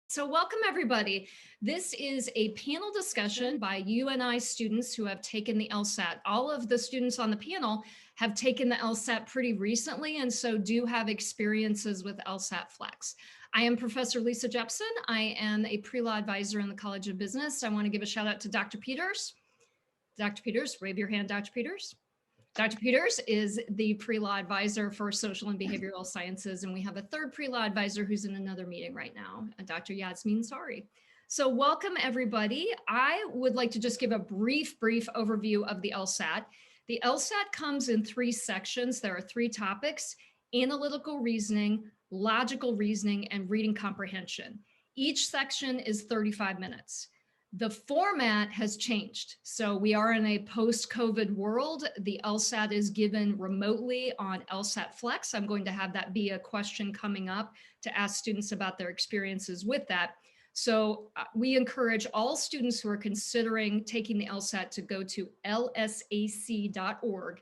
So welcome everybody. This is a panel discussion by UNI students who have taken the LSAT. All of the students on the panel have taken the LSAT pretty recently and so do have experiences with LSAT Flex. I am Professor Lisa Jepson. I am a pre-law advisor in the College of Business. I want to give a shout out to Dr. Peters. Dr. Peters, wave your hand, Dr. Peters. Dr. Peters is the pre-law advisor for social and behavioral sciences, and we have a third pre-law advisor who's in another meeting right now, Dr. Yasmin Sari. So welcome everybody. I would like to just give a brief overview of the LSAT. The LSAT comes in 3 sections. There are 3 topics: analytical reasoning, logical reasoning, and reading comprehension. Each section is 35 minutes. The format has changed. So we are in a post-COVID world. The LSAT is given remotely on LSAT Flex. I'm going to have that be a question coming up to ask students about their experiences with that. So we encourage all students who are considering taking the LSAT to go to lsac.org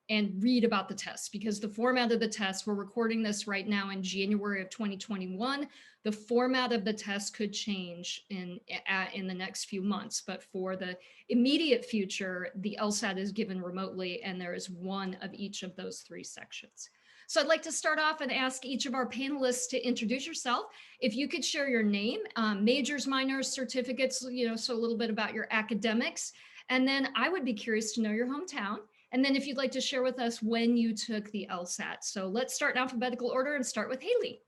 and read about the test, because the format of the test, we're recording this right now in January of 2021. The format of the test could change in the next few months, but for the immediate future, the LSAT is given remotely and there is one of each of those 3 sections. So I'd like to start off and ask each of our panelists to introduce yourself. If you could share your name, majors, minors, certificates, so a little bit about your academics. And then I would be curious to know your hometown. And then if you'd like to share with us when you took the LSAT. So let's start in alphabetical order and start with Haley.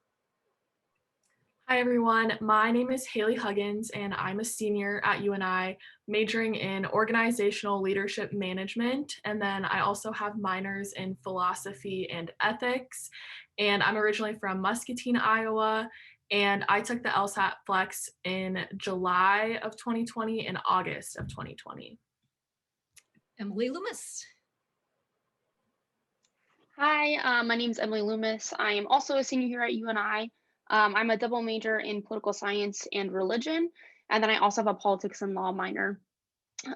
Hi everyone, my name is Haley Huggins and I'm a senior at UNI majoring in organizational leadership management, and then I also have minors in philosophy and ethics, and I'm originally from Muscatine, Iowa, and I took the LSAT Flex in July of 2020 and August of 2020. Emily Loomis. Hi, my name is Emily Loomis. I am also a senior here at UNI. I'm a double major in political science and religion, and then I also have a politics and law minor.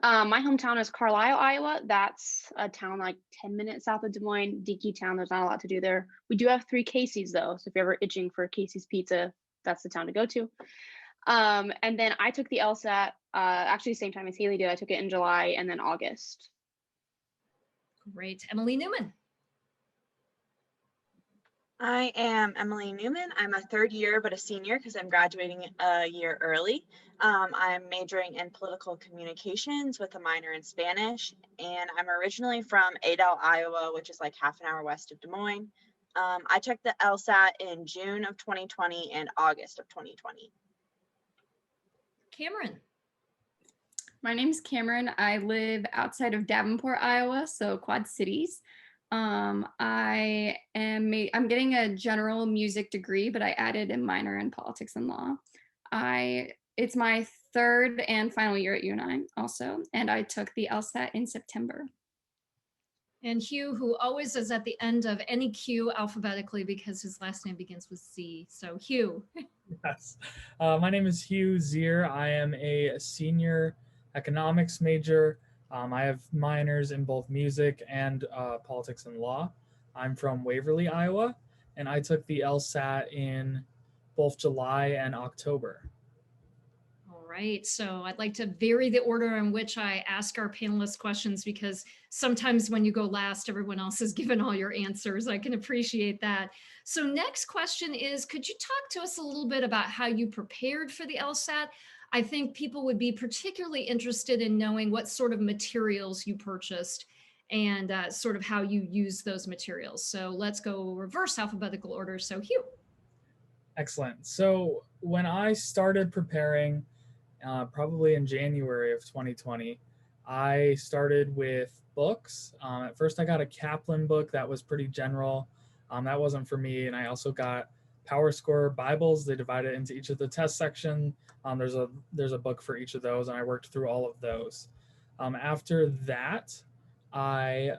My hometown is Carlisle, Iowa. That's a town like 10 minutes south of Des Moines, dinky town. There's not a lot to do there. We do have 3 Casey's though, so if you're ever itching for Casey's Pizza, that's the town to go to. And then I took the LSAT actually the same time as Haley did. I took it in July and then August. Great. Emily Newman. I am Emily Newman. I'm a 3rd year, but a senior because I'm graduating a year early. I'm majoring in political communications with a minor in Spanish, and I'm originally from Adel, Iowa, which is like half an hour west of Des Moines. I took the LSAT in June of 2020 and August of 2020. Cameron. My name is Cameron. I live outside of Davenport, Iowa, so Quad Cities. I'm getting a general music degree, but I added a minor in politics and law. It's my 3rd and final year at UNI also, and I took the LSAT in September. And Hugh, who always is at the end of any Q alphabetically because his last name begins with C. So Hugh. Yes. My name is Hugh Zier. I am a senior economics major. I have minors in both music and politics and law. I'm from Waverly, Iowa, and I took the LSAT in both July and October. All right, so I'd like to vary the order in which I ask our panelists questions, because sometimes when you go last, everyone else has given all your answers. I can appreciate that. So next question is, could you talk to us a little bit about how you prepared for the LSAT? I think people would be particularly interested in knowing what sort of materials you purchased and sort of how you use those materials. So let's go reverse alphabetical order. So Hugh. Excellent. So when I started preparing, probably in January of 2020, I started with books. At first I got a Kaplan book that was pretty general. That wasn't for me. And I also got PowerScore Bibles. They divide it into each of the test section. There's a book for each of those, and I worked through all of those. After that, I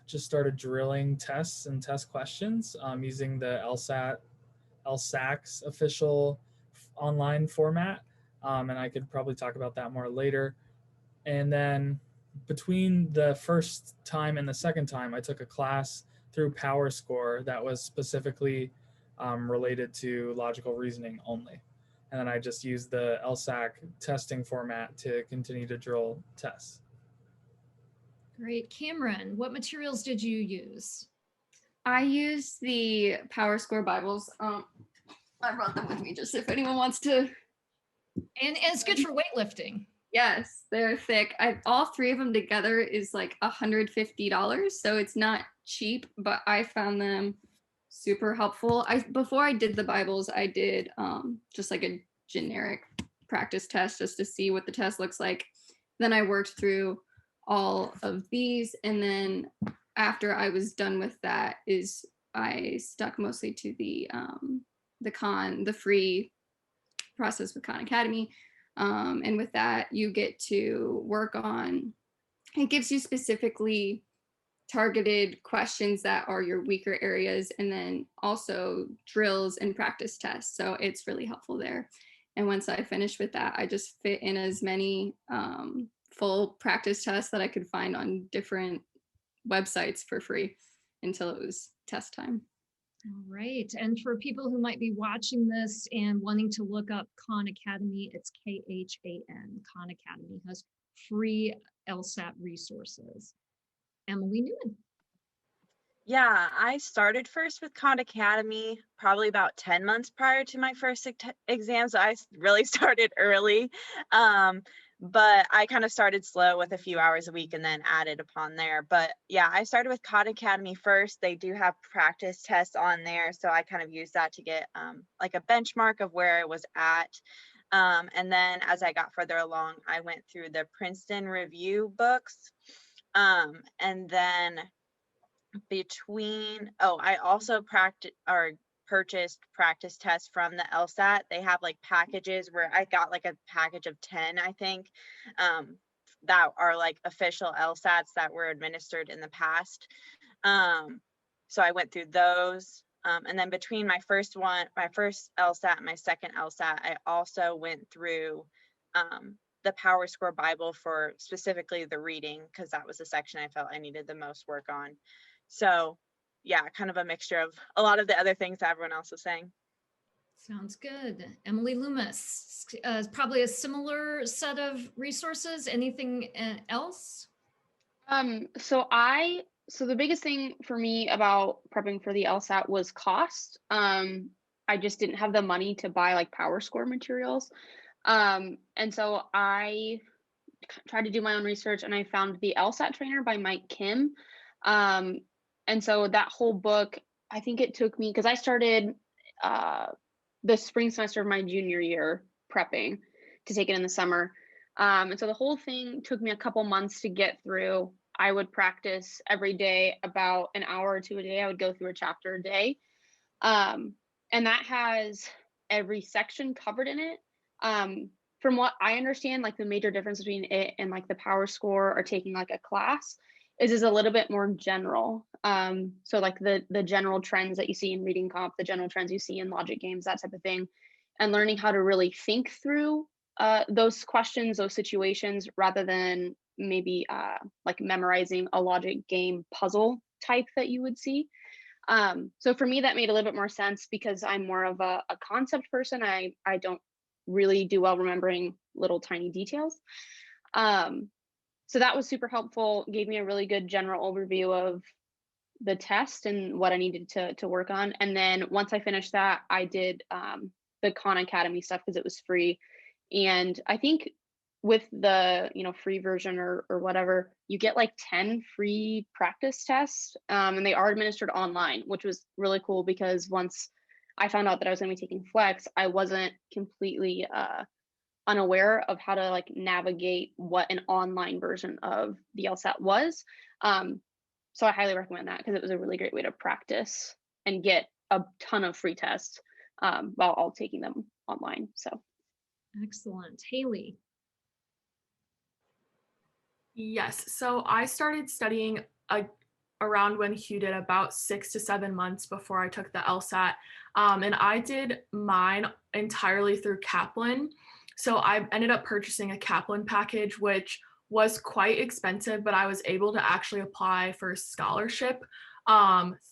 just started drilling tests and test questions using the LSAC's official online format, and I could probably talk about that more later. And then between the first time and the second time, I took a class through PowerScore that was specifically related to logical reasoning only. and then I just use the LSAC testing format to continue to drill tests. Great. Cameron, what materials did you use? I used the Power Score Bibles. I brought them with me just if anyone wants to. And it's good for weightlifting. Yes, they're thick. All three of them together is like $150, so it's not cheap, but I found them super helpful. Before I did the Bibles, I did just like a generic practice test just to see what the test looks like. Then I worked through all of these, and then after I was done with that is I stuck mostly to the free process with Khan Academy. And with that, you get to work on, it gives you specifically targeted questions that are your weaker areas, and then also drills and practice tests. So it's really helpful there. And once I finished with that, I just fit in as many full practice tests that I could find on different websites for free until it was test time. All right. And for people who might be watching this and wanting to look up Khan Academy, it's KHAN. Khan Academy has free LSAT resources. Emily Newman. Yeah, I started first with Khan Academy probably about 10 months prior to my first exam. So I really started early. But I kind of started slow with a few hours a week and then added upon there. But yeah, I started with Khan Academy first. They do have practice tests on there. So I kind of used that to get like a benchmark of where I was at. And then as I got further along, I went through the Princeton review books. And then I also purchased practice tests from the LSAT. They have like packages where I got like a package of 10, I think, that are like official LSATs that were administered in the past. So I went through those. And then between my first LSAT and my second LSAT, I also went through the Power Score Bible for specifically the reading, because that was the section I felt I needed the most work on. So yeah, kind of a mixture of a lot of the other things that everyone else was saying. Sounds good. Emily Loomis, probably a similar set of resources. Anything else? So the biggest thing for me about prepping for the LSAT was cost. I just didn't have the money to buy like Power Score materials. And so I tried to do my own research, and I found the LSAT Trainer by Mike Kim. And so that whole book, I think it took me, because I started the spring semester of my junior year prepping to take it in the summer. And so the whole thing took me a couple months to get through. I would practice every day about an hour or two a day. I would go through a chapter a day. And that has every section covered in it. From what I understand, like the major difference between it and like the Power Score or taking like a class is a little bit more general. So like the general trends that you see in reading comp, the general trends you see in logic games, that type of thing, and learning how to really think through those questions, those situations, rather than maybe like memorizing a logic game puzzle type that you would see. So for me, that made a little bit more sense because I'm more of a concept person. I don't really do well remembering little tiny details. So that was super helpful, gave me a really good general overview of the test and what I needed to work on. And then once I finished that, I did the Khan Academy stuff because it was free. And I think with the free version or whatever, you get like 10 free practice tests, and they are administered online, which was really cool because once I found out that I was going to be taking Flex, I wasn't completely unaware of how to like navigate what an online version of the LSAT was. So I highly recommend that because it was a really great way to practice and get a ton of free tests while all taking them online. So excellent. Haley. Yes, so I started studying around when Hugh did, about 6 to 7 months before I took the LSAT. And I did mine entirely through Kaplan. So I ended up purchasing a Kaplan package, which was quite expensive, but I was able to actually apply for a scholarship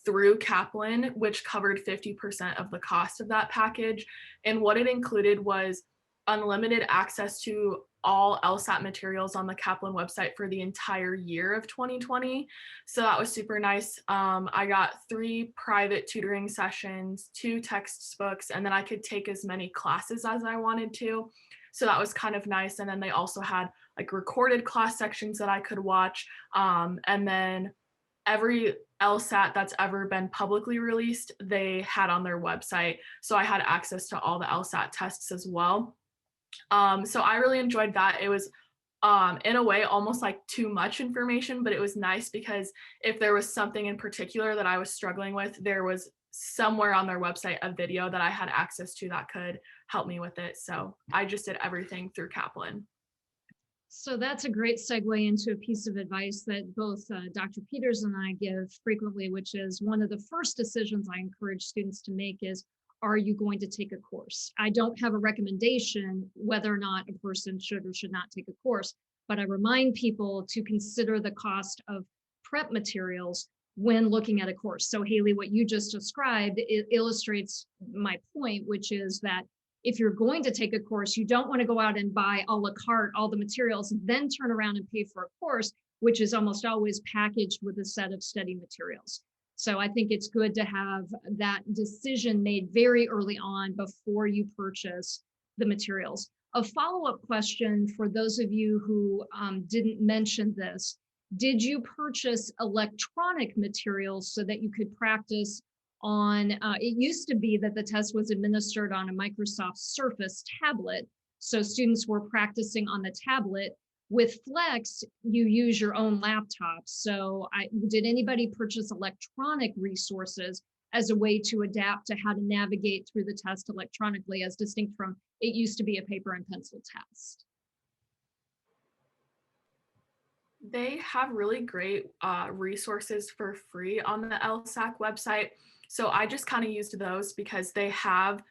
through Kaplan, which covered 50% of the cost of that package. And what it included was unlimited access to all LSAT materials on the Kaplan website for the entire year of 2020. So that was super nice. I got 3 private tutoring sessions, 2 textbooks, and then I could take as many classes as I wanted to. So that was kind of nice. And then they also had like recorded class sections that I could watch. And then every LSAT that's ever been publicly released, they had on their website. So I had access to all the LSAT tests as well. So I really enjoyed that. It was in a way almost like too much information, but it was nice because if there was something in particular that I was struggling with, there was somewhere on their website a video that I had access to that could help me with it. So I just did everything through Kaplan. So that's a great segue into a piece of advice that both Dr. Peters and I give frequently, which is one of the first decisions I encourage students to make is, are you going to take a course? I don't have a recommendation whether or not a person should or should not take a course, but I remind people to consider the cost of prep materials when looking at a course. So Haley, what you just described, it illustrates my point, which is that if you're going to take a course, you don't want to go out and buy a la carte all the materials, then turn around and pay for a course, which is almost always packaged with a set of study materials. So I think it's good to have that decision made very early on before you purchase the materials. A follow-up question for those of you who didn't mention this, did you purchase electronic materials so that you could practice on, it used to be that the test was administered on a Microsoft Surface tablet. So students were practicing on the tablet. With Flex, you use your own laptop. So did anybody purchase electronic resources as a way to adapt to how to navigate through the test electronically, as distinct from it used to be a paper and pencil test? They have really great resources for free on the LSAC website. So I just kind of used those because they have,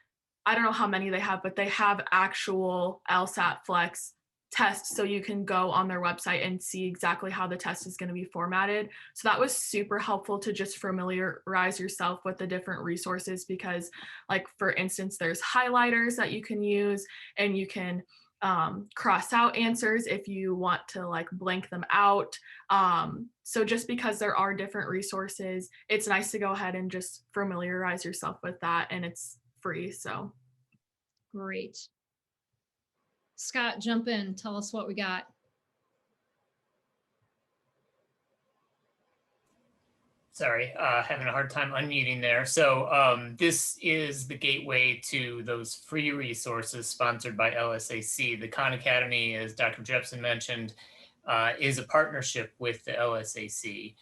I don't know how many they have, but they have actual LSAT Flex tests. So you can go on their website and see exactly how the test is going to be formatted. So that was super helpful to just familiarize yourself with the different resources because, like, for instance, there's highlighters that you can use and you can cross out answers if you want to like blank them out. So just because there are different resources, it's nice to go ahead and just familiarize yourself with that, and it's free. So Great. Scott, jump in, tell us what we got. Sorry, having a hard time unmuting there. So this is the gateway to those free resources sponsored by LSAC. The Khan Academy, as Dr. Jepson mentioned, is a partnership with the LSAC.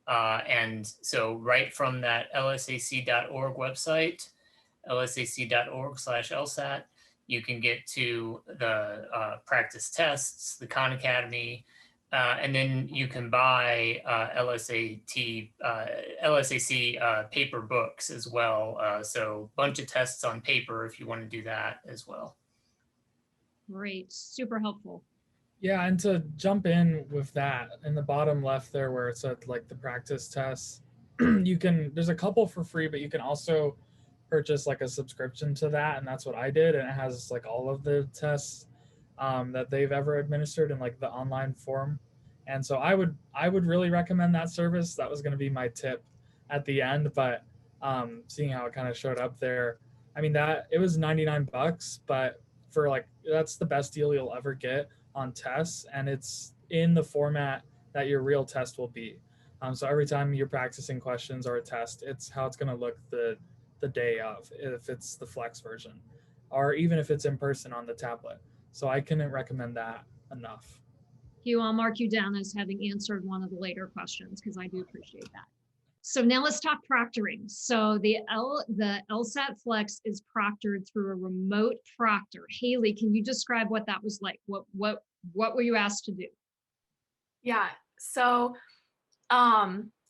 And so right from that lsac.org website, lsac.org/LSAT, you can get to the practice tests, the Khan Academy, and then you can buy LSAC paper books as well. So a bunch of tests on paper if you want to do that as well. Great, super helpful. Yeah, and to jump in with that, in the bottom left there where it said like the practice tests, there's a couple for free, but you can also purchase like a subscription to that, and that's what I did, and it has like all of the tests that they've ever administered in like the online form. And so I would really recommend that service. That was going to be my tip at the end, but seeing how it kind of showed up there, I mean, that it was $99, but for like, that's the best deal you'll ever get on tests, and it's in the format that your real test will be. So every time you're practicing questions or a test, it's how it's going to look the day of, if it's the Flex version, or even if it's in person on the tablet. So I couldn't recommend that enough. Hugh, I'll mark you down as having answered one of the later questions because I do appreciate that. So now let's talk proctoring. So the LSAT Flex is proctored through a remote proctor. Haley, can you describe what that was like? What were you asked to do? yeah, so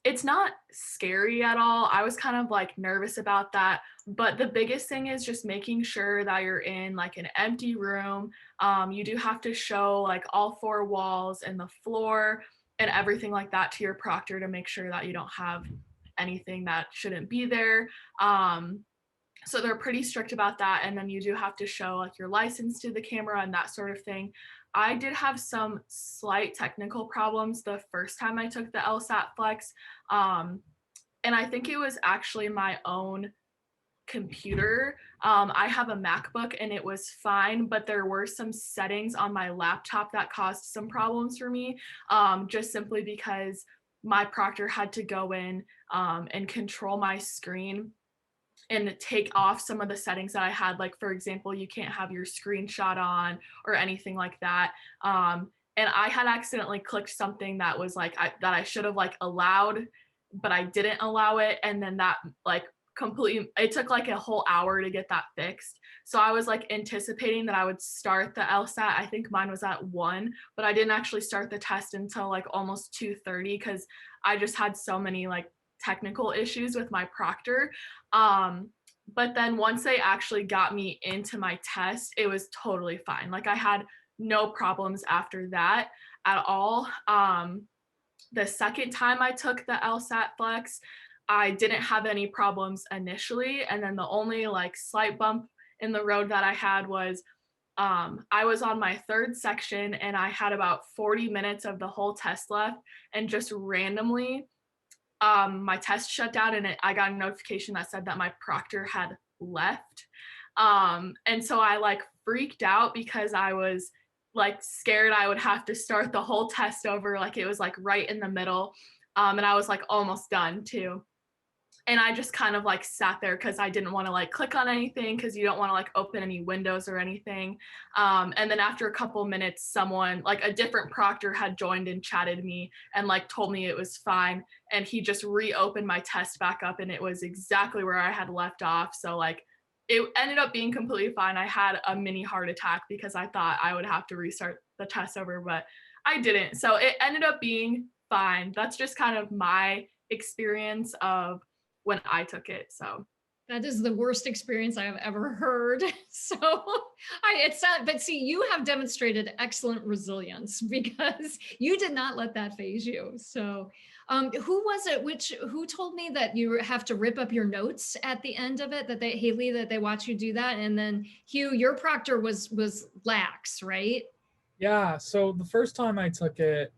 it's not scary at all. I was kind of like nervous about that, but the biggest thing is just making sure that you're in like an empty room. You do have to show like all 4 walls and the floor and everything like that to your proctor to make sure that you don't have anything that shouldn't be there. So they're pretty strict about that. And then you do have to show like your license to the camera and that sort of thing. I did have some slight technical problems the first time I took the LSAT Flex. And I think it was actually my own computer. I have a MacBook and it was fine, but there were some settings on my laptop that caused some problems for me, just simply because my proctor had to go in and control my screen and take off some of the settings that I had. Like, for example, you can't have your screenshot on or anything like that. And I had accidentally clicked something that was like, that I should have like allowed, but I didn't allow it. And then that like completely, it took like a whole hour to get that fixed. So I was like anticipating that I would start the LSAT. I think mine was at 1, but I didn't actually start the test until like almost 2:30 because I just had so many like technical issues with my proctor. But then once they actually got me into my test, it was totally fine. Like I had no problems after that at all. The second time I took the LSAT Flex, I didn't have any problems initially. And then the only like slight bump in the road that I had was I was on my third section and I had about 40 minutes of the whole test left, and just randomly my test shut down and I got a notification that said that my proctor had left. And so I like freaked out because I was like scared I would have to start the whole test over. Like it was like right in the middle. And I was like almost done too. And I just kind of like sat there because I didn't want to like click on anything because you don't want to like open any windows or anything. And then after a couple minutes, someone like a different proctor had joined and chatted me and like told me it was fine. And he just reopened my test back up and it was exactly where I had left off. So like it ended up being completely fine. I had a mini heart attack because I thought I would have to restart the test over, but I didn't. So it ended up being fine. That's just kind of my experience of when I took it. So that is the worst experience I have ever heard. So it's not, but see, you have demonstrated excellent resilience because you did not let that phase you. So who was it, who told me that you have to rip up your notes at the end of it, that Haley, that they watch you do that? And then Hugh, your proctor was lax, right? Yeah. So the first time I took it,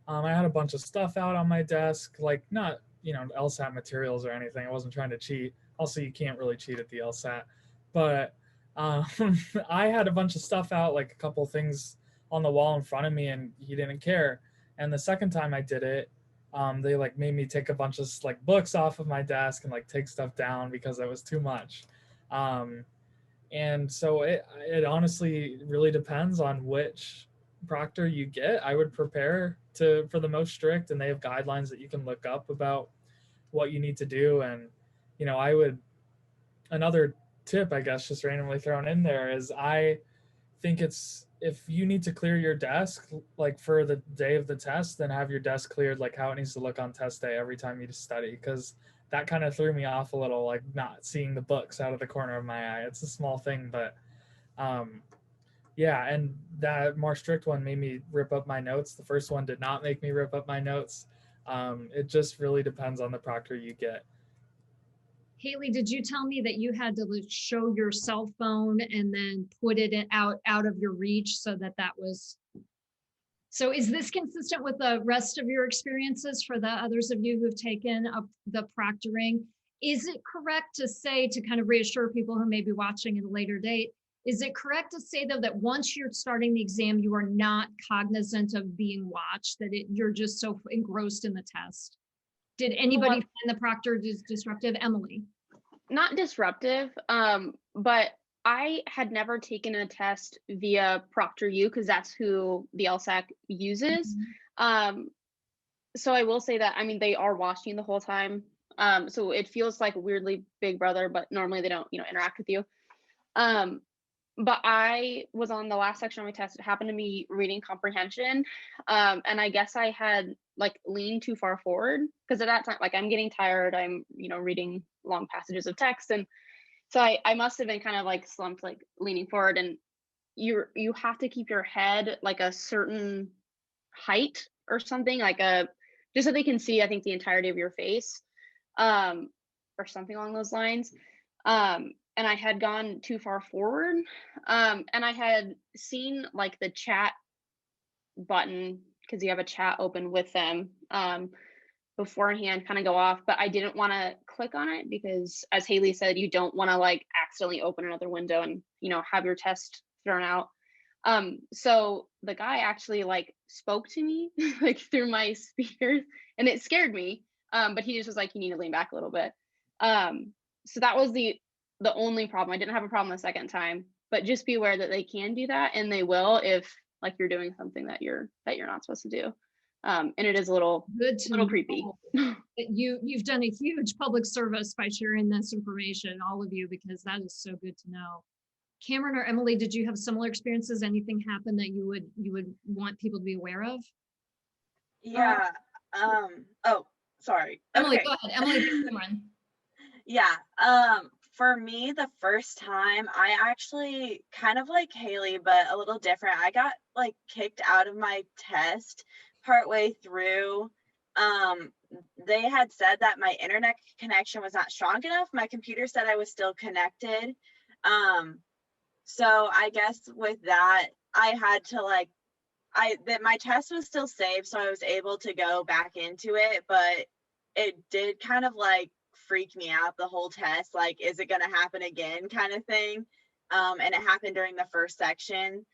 I had a bunch of stuff out on my desk, like not, LSAT materials or anything. I wasn't trying to cheat. Also, you can't really cheat at the LSAT. But I had a bunch of stuff out, like a couple things on the wall in front of me, and he didn't care. And the second time I did it, they like made me take a bunch of like books off of my desk and like take stuff down because it was too much. And so it honestly really depends on which proctor you get. I would prepare for the most strict, and they have guidelines that you can look up about what you need to do. And another tip, I guess, just randomly thrown in there, is I think it's, if you need to clear your desk like for the day of the test, then have your desk cleared like how it needs to look on test day every time you study, because that kind of threw me off a little, like not seeing the books out of the corner of my eye. It's a small thing, but yeah. And that more strict one made me rip up my notes. The first one did not make me rip up my notes. It just really depends on the proctor you get. Haley, did you tell me that you had to show your cell phone and then put it out of your reach so that was, so is this consistent with the rest of your experiences for the others of you who've taken up the proctoring? Is it correct to say, to kind of reassure people who may be watching at a later date, is it correct to say though that once you're starting the exam, you are not cognizant of being watched, that you're just so engrossed in the test? Did anybody find the proctor disruptive? Emily? Not disruptive, but I had never taken a test via ProctorU because that's who the LSAC uses. Mm-hmm. So I will say that, I mean, they are watching the whole time. So it feels like weirdly Big Brother, but normally they don't, interact with you. But I was on the last section of my test. It happened to be reading comprehension. And I guess I had like leaned too far forward because at that time, like I'm getting tired. I'm, reading long passages of text. And so I must have been kind of like slumped, like leaning forward. And you have to keep your head like a certain height or something, like just so they can see, I think, the entirety of your face. or something along those lines. And I had gone too far forward. And I had seen like the chat button, because you have a chat open with them, beforehand kind of go off, but I didn't want to click on it because, as Haley said, you don't want to like accidentally open another window and, you know, have your test thrown out. So the guy actually like spoke to me like through my speakers, and it scared me. But he just was like, you need to lean back a little bit. So that was the only problem. I didn't have a problem the second time, but just be aware that they can do that, and they will if like you're doing something that you're not supposed to do. And it is a little creepy. You've done a huge public service by sharing this information, all of you, because that is so good to know. Cameron or Emily, did you have similar experiences? Anything happen that you would want people to be aware of? Yeah. Oh, sorry. Emily, Okay. go ahead. Emily, Cameron. Yeah. For me, the first time, I actually kind of like Haley, but a little different. I got like kicked out of my test partway through. They had said that my internet connection was not strong enough. My computer said I was still connected. So I guess with that, I had to like, that my test was still saved, so I was able to go back into it, but it did kind of like freak me out the whole test. Like, is it going to happen again kind of thing? And it happened during the first section,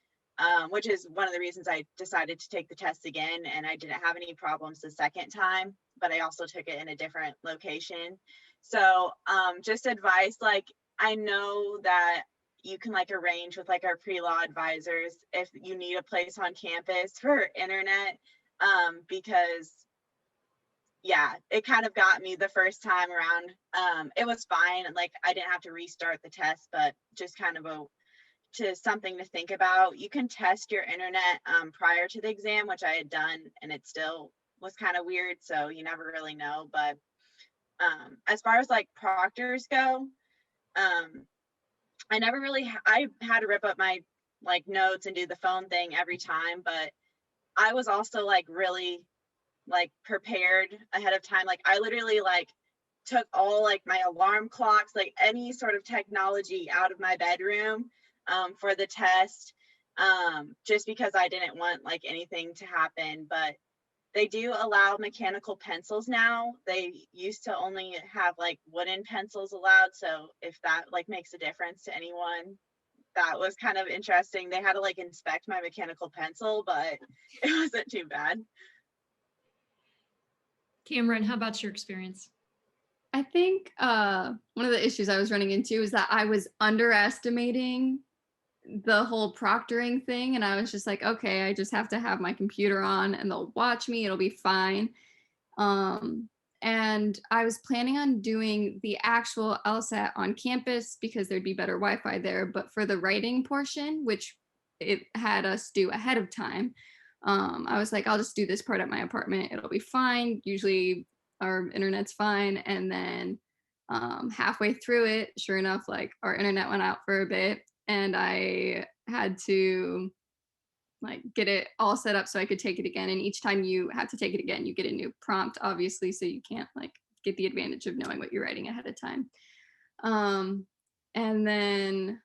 which is one of the reasons I decided to take the test again. And I didn't have any problems the second time, but I also took it in a different location. So just advice, like, I know that you can like arrange with like our pre-law advisors if you need a place on campus for internet, because yeah, it kind of got me the first time around. It was fine. Like, I didn't have to restart the test, but just kind of something to think about. You can test your internet prior to the exam, which I had done, and it still was kind of weird. So you never really know. But as far as like proctors go, I never really, I had to rip up my like notes and do the phone thing every time, but I was also like really like prepared ahead of time. Like, I literally like took all like my alarm clocks, like any sort of technology out of my bedroom for the test, just because I didn't want like anything to happen. But they do allow mechanical pencils now. They used to only have like wooden pencils allowed. So if that like makes a difference to anyone, that was kind of interesting. They had to like inspect my mechanical pencil, but it wasn't too bad. Cameron, how about your experience? I think one of the issues I was running into is that I was underestimating the whole proctoring thing, and I was just like, okay, I just have to have my computer on and they'll watch me, it'll be fine. And I was planning on doing the actual LSAT on campus because there'd be better Wi-Fi there, but for the writing portion, which it had us do ahead of time, I was like, I'll just do this part at my apartment, it'll be fine. Usually our internet's fine. And then halfway through it, sure enough, like our internet went out for a bit, and I had to like get it all set up so I could take it again. And each time you have to take it again, you get a new prompt, obviously, so you can't like get the advantage of knowing what you're writing ahead of time. And then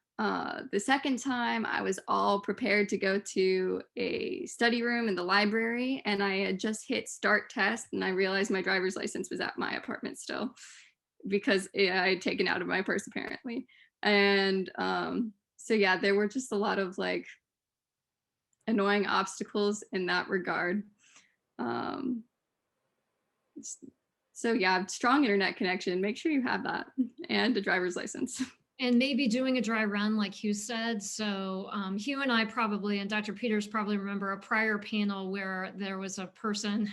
the second time, I was all prepared to go to a study room in the library, and I had just hit start test, and I realized my driver's license was at my apartment still because I had taken out of my purse apparently. And so yeah, there were just a lot of like annoying obstacles in that regard. So yeah, strong internet connection, make sure you have that, and a driver's license. And maybe doing a dry run, like Hugh said. So Hugh and I probably, and Dr. Peters probably remember a prior panel where there was a person,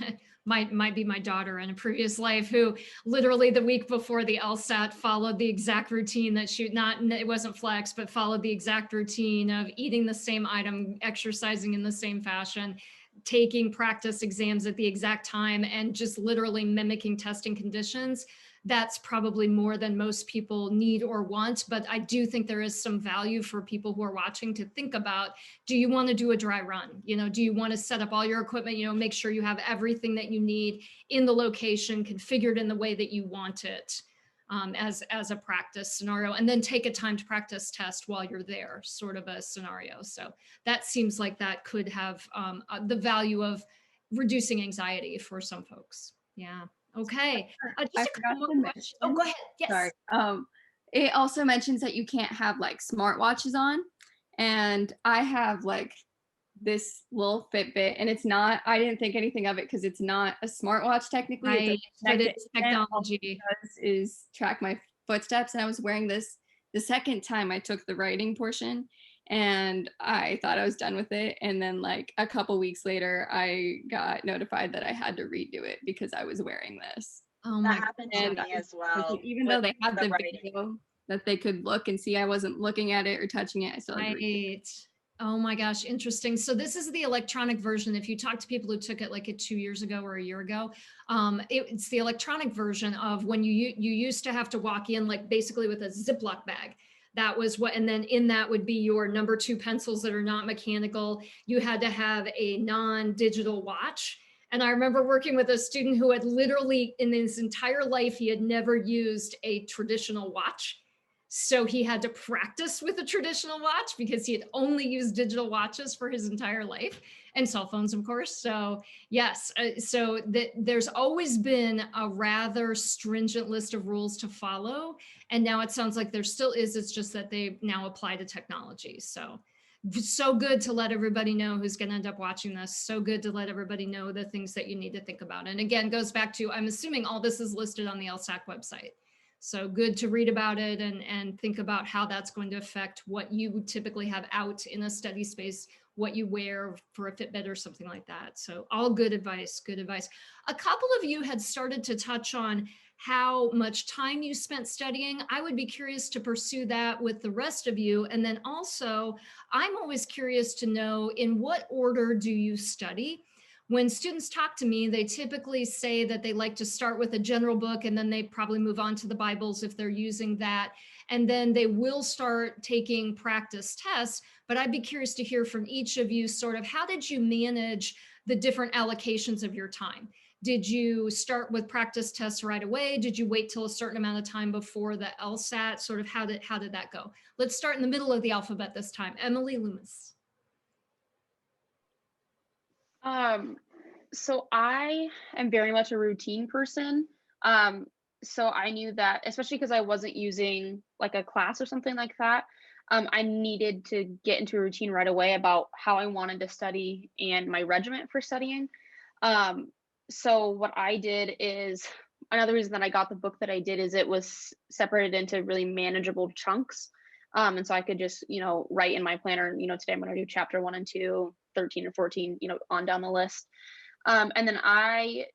might be my daughter in a previous life, who literally the week before the LSAT followed the exact routine that it wasn't flex, but followed the exact routine of eating the same item, exercising in the same fashion, taking practice exams at the exact time, and just literally mimicking testing conditions. that's probably more than most people need or want. But I do think there is some value for people who are watching to think about, do you want to do a dry run? Do you want to set up all your equipment, make sure you have everything that you need in the location, configured in the way that you want it, as a practice scenario, and then take a timed practice test while you're there, sort of a scenario. So that seems like that could have the value of reducing anxiety for some folks. Yeah. Okay. I Just a forgot couple to more questions. Oh, go ahead. Yes. Sorry. It also mentions that you can't have like smartwatches on, and I have like this little Fitbit, and I didn't think anything of it because it's not a smartwatch technically. Right, but it's technology. All it does is track my footsteps, and I was wearing this the second time I took the writing portion, and I thought I was done with it, and then like a couple weeks later I got notified that I had to redo it because I was wearing this. Oh That my happened to And me as well. even though with they had the writing. video that they could look and see I wasn't looking at it or touching it, I still had to redo it. Right. Oh my gosh, interesting. So this is the electronic version. If you talk to people who took it like 2 years ago or a year ago, it's the electronic version of when you used to have to walk in like basically with a Ziploc bag. That was what, and then in that would be your number 2 pencils that are not mechanical. You had to have a non-digital watch. And I remember working with a student who had literally in his entire life, he had never used a traditional watch. So he had to practice with a traditional watch because he had only used digital watches for his entire life, and cell phones, of course. So yes, there's always been a rather stringent list of rules to follow. And now it sounds like there still is, it's just that they now apply to technology. So good to let everybody know who's going to end up watching this. So good to let everybody know the things that you need to think about. And again, goes back to, I'm assuming all this is listed on the LSAT website. So good to read about it and think about how that's going to affect what you typically have out in a study space, what you wear for a Fitbit or something like that. So all good advice, good advice. A couple of you had started to touch on how much time you spent studying. I would be curious to pursue that with the rest of you. And then also, I'm always curious to know, in what order do you study? When students talk to me, they typically say that they like to start with a general book, and then they probably move on to the Bibles if they're using that. And then they will start taking practice tests. But I'd be curious to hear from each of you sort of, how did you manage the different allocations of your time? Did you start with practice tests right away? Did you wait till a certain amount of time before the LSAT? Sort of how did that go? Let's start in the middle of the alphabet this time. Emily Loomis. So I am very much a routine person. So I knew that, especially because I wasn't using like a class or something like that, I needed to get into a routine right away about how I wanted to study and my regimen for studying. So what I did is, another reason that I got the book that I did is it was separated into really manageable chunks. And so I could just, write in my planner, today I'm going to do chapter 1 and 2, 13 and 14, on down the list. And then I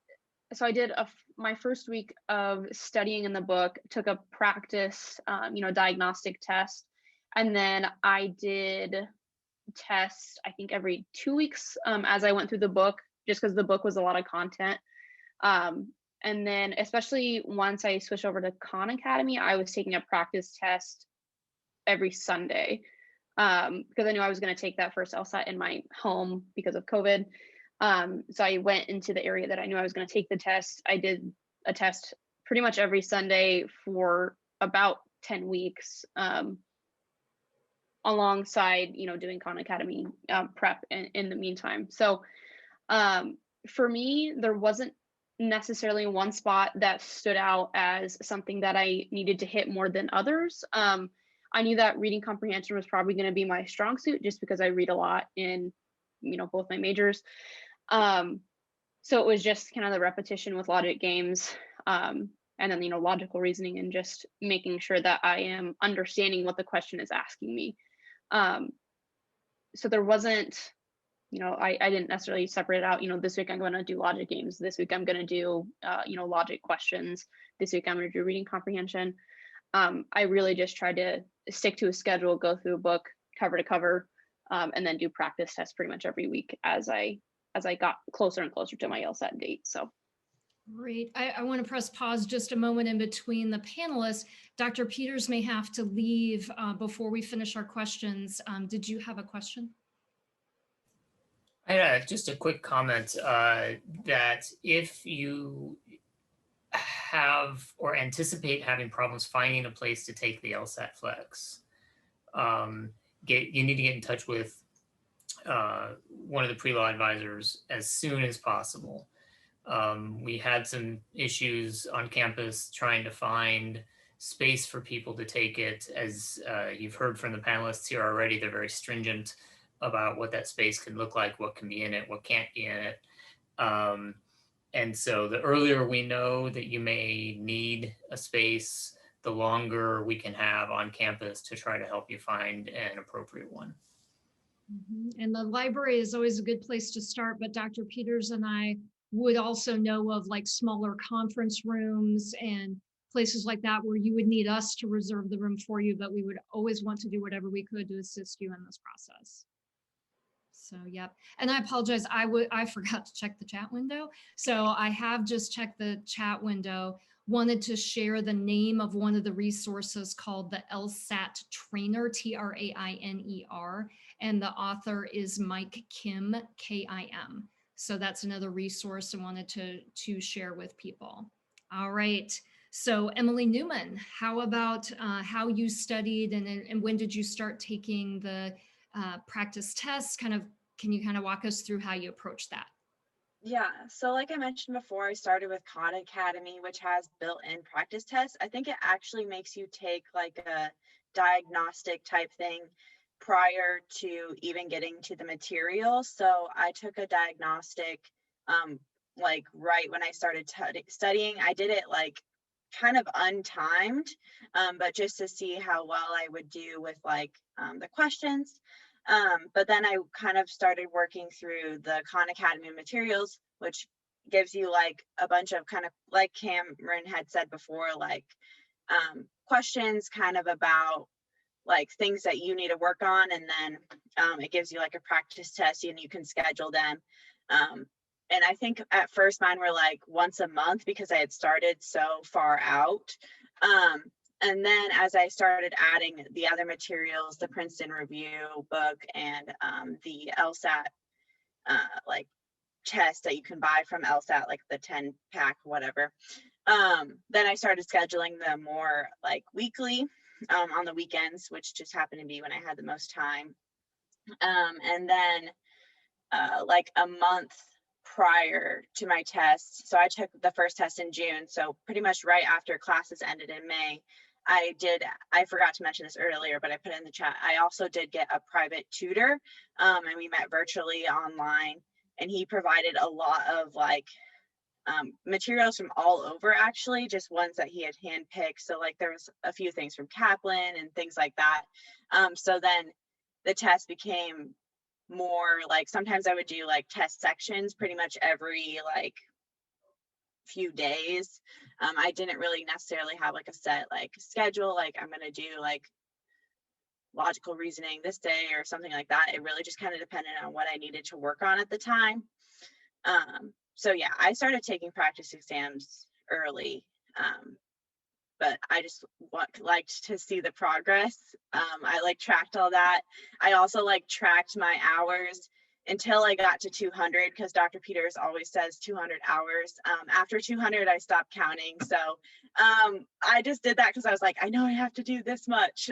did my first week of studying in the book, took a practice, diagnostic test. And then I did tests, I think every 2 weeks, as I went through the book, just because the book was a lot of content. And then especially once I switched over to Khan Academy, I was taking a practice test every Sunday, because I knew I was going to take that first LSAT in my home because of COVID. So I went into the area that I knew I was going to take the test. I did a test pretty much every Sunday for about 10 weeks, alongside, doing Khan Academy prep in the meantime. So for me, there wasn't necessarily one spot that stood out as something that I needed to hit more than others. I knew that reading comprehension was probably going to be my strong suit just because I read a lot in, both my majors. So it was just kind of the repetition with logic games, and then, logical reasoning, and just making sure that I am understanding what the question is asking me. So there wasn't, I didn't necessarily separate out, this week I'm going to do logic games. This week I'm going to do, logic questions. This week I'm going to do reading comprehension. I really just tried to stick to a schedule, go through a book cover to cover, and then do practice tests pretty much every week as I got closer and closer to my LSAT date. So Great. I want to press pause just a moment in between the panelists. Dr. Peters may have to leave before we finish our questions. Did you have a question? I had just a quick comment that if you have or anticipate having problems finding a place to take the LSAT Flex, you need to get in touch with one of the pre-law advisors as soon as possible. We had some issues on campus trying to find space for people to take it. As you've heard from the panelists here already, they're very stringent about what that space can look like, what can be in it, what can't be in it. And so the earlier we know that you may need a space, the longer we can have on campus to try to help you find an appropriate one. And the library is always a good place to start, but Dr. Peters and I would also know of like smaller conference rooms and places like that where you would need us to reserve the room for you, but we would always want to do whatever we could to assist you in this process. So, yep. And I apologize. I forgot to check the chat window. So I have just checked the chat window. Wanted to share the name of one of the resources called the LSAT Trainer, Trainer, and the author is Mike Kim, Kim. So that's another resource I wanted to share with people. All right. So Emily Newman, how about how you studied and when did you start taking the practice tests? Can you kind of walk us through how you approach that? Yeah, so like I mentioned before, I started with Khan Academy, which has built-in practice tests. I think it actually makes you take like a diagnostic type thing prior to even getting to the material. So I took a diagnostic like right when I started studying. I did it like kind of untimed, but just to see how well I would do with like the questions. But then I kind of started working through the Khan Academy materials, which gives you like a bunch of kind of like Cameron had said before, like questions kind of about like things that you need to work on. And then it gives you like a practice test and you can schedule them. And I think at first mine were like once a month because I had started so far out. And then as I started adding the other materials, the Princeton Review book and the LSAT like test that you can buy from LSAT, like the 10 pack, whatever. Then I started scheduling them more like weekly on the weekends, which just happened to be when I had the most time. And then like a month prior to my test, so I took the first test in June, so pretty much right after classes ended in May, I forgot to mention this earlier, but I put it in the chat, I also did get a private tutor, and we met virtually online, and he provided a lot of like materials from all over, actually, just ones that he had handpicked. So like there was a few things from Kaplan and things like that. So then the test became more like, sometimes I would do like test sections pretty much every like few days. I didn't really necessarily have like a set like schedule, like I'm going to do like logical reasoning this day or something like that. It really just kind of depended on what I needed to work on at the time. So yeah, I started taking practice exams early, but I just liked to see the progress. I like tracked all that. I also like tracked my hours until I got to 200 because Dr. Peters always says 200 hours. After 200, I stopped counting. So I just did that because I was like, I know I have to do this much.